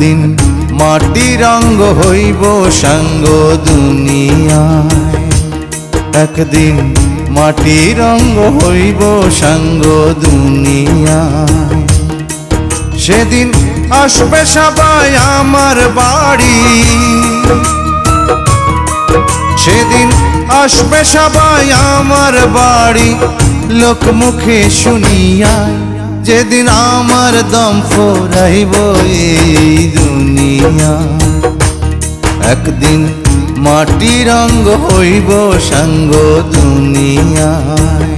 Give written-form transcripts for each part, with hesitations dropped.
একদিন মাটির অঙ্গ হইব সাঙ্গ দুনিয়ায়, একদিন মাটির অঙ্গ হইব সাঙ্গ দুনিয়ায়। সেদিন আসবে সবাই আমার বাড়ি, সেদিন আসবে সবাই আমার বাড়ি, লোকমুখে শুনিয়ায় যেদিন আমার দম ফুরাইব এই দুনিয়া। একদিন মাটির অঙ্গ হইব সাঙ্গ দুনিয়ায়।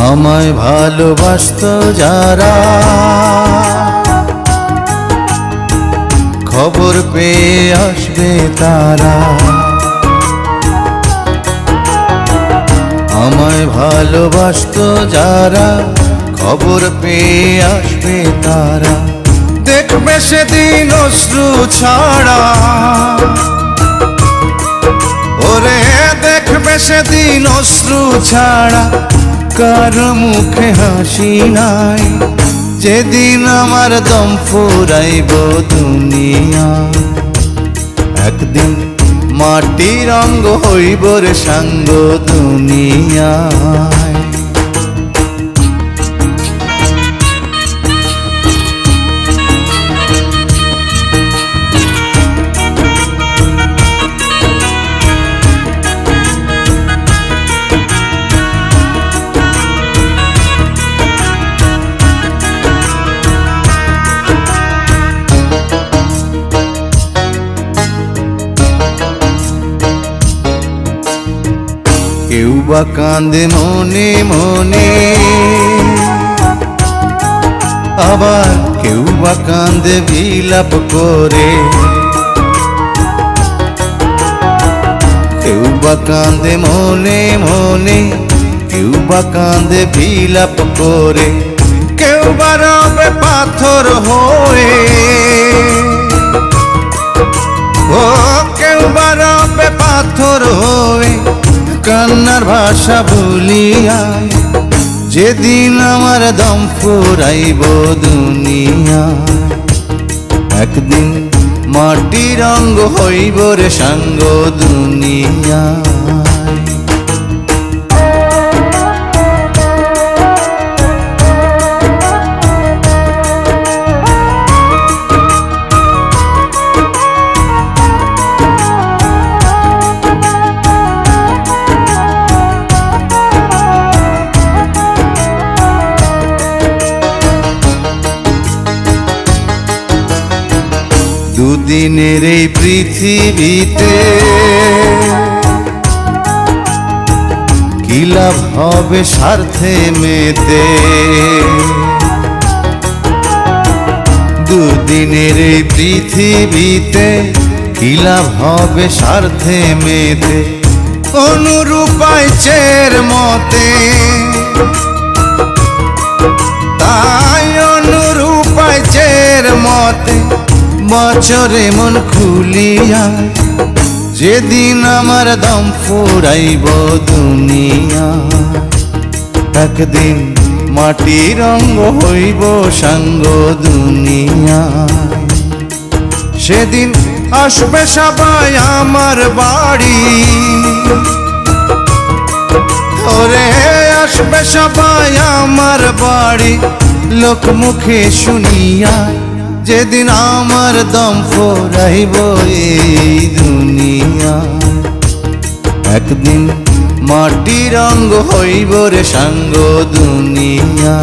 আমায় ভালোবাসত যারা, খবর পেয়ে আসবে তারা। আমায় ভালোবাসত যারা, খবর পেয়ে আসবে তারা। দেখবে সেদিন অশ্রু ছাড়া, ওরে দেখবে সেদিন অশ্রু ছাড়া, কারো মুখে হাসি নাই। যেদিন আমার দম ফুরাইব দুনিয়া, একদিন মাটির অঙ্গ হইব রে সাঙ্গ দুনিয়ায়। কেউ বা কাঁদে মনে মনে, আবার কেউ বা কাঁদে বিলাপ করে। কেউ বা কাঁদে মনে মনে, কেউ বা কাঁদে বিলাপ করে। কেউ বা রবে পাথর হয়ে, ও কেউ বা রবে পাথর হয়ে, কান্নার ভাষা ভুলিয়ায় যেদিন আমার দম ফুরাইব দুনিয়ায়। একদিন মাটির অঙ্গ হইব রে সাঙ্গ দুনিয়ায়। দুদিনের এই পৃথিবীতে কি লাভ হবে স্বার্থে মেতে। দুদিনের এই পৃথিবীতে কি লাভ হবে স্বার্থে মেতে। অনুরূপায় চের মতে, তাই অনুরূপায় চের মতে বছরে মন খুলিয়ায় যেদিন আমার দম ফুরাইব দুনিয়া। একদিন মাটির অঙ্গ হইব সাঙ্গ দুনিয়ায়। সেদিন আসবে সবাই আমার বাড়ি, ওরে আসবে সবাই আমার বাড়ি, লোকমুখে শুনিয়ায় যেদিন আমার দম ফুরাইব এই দুনিয়া। একদিন মাটির অঙ্গ হইব রে সাঙ্গ দুনিয়া।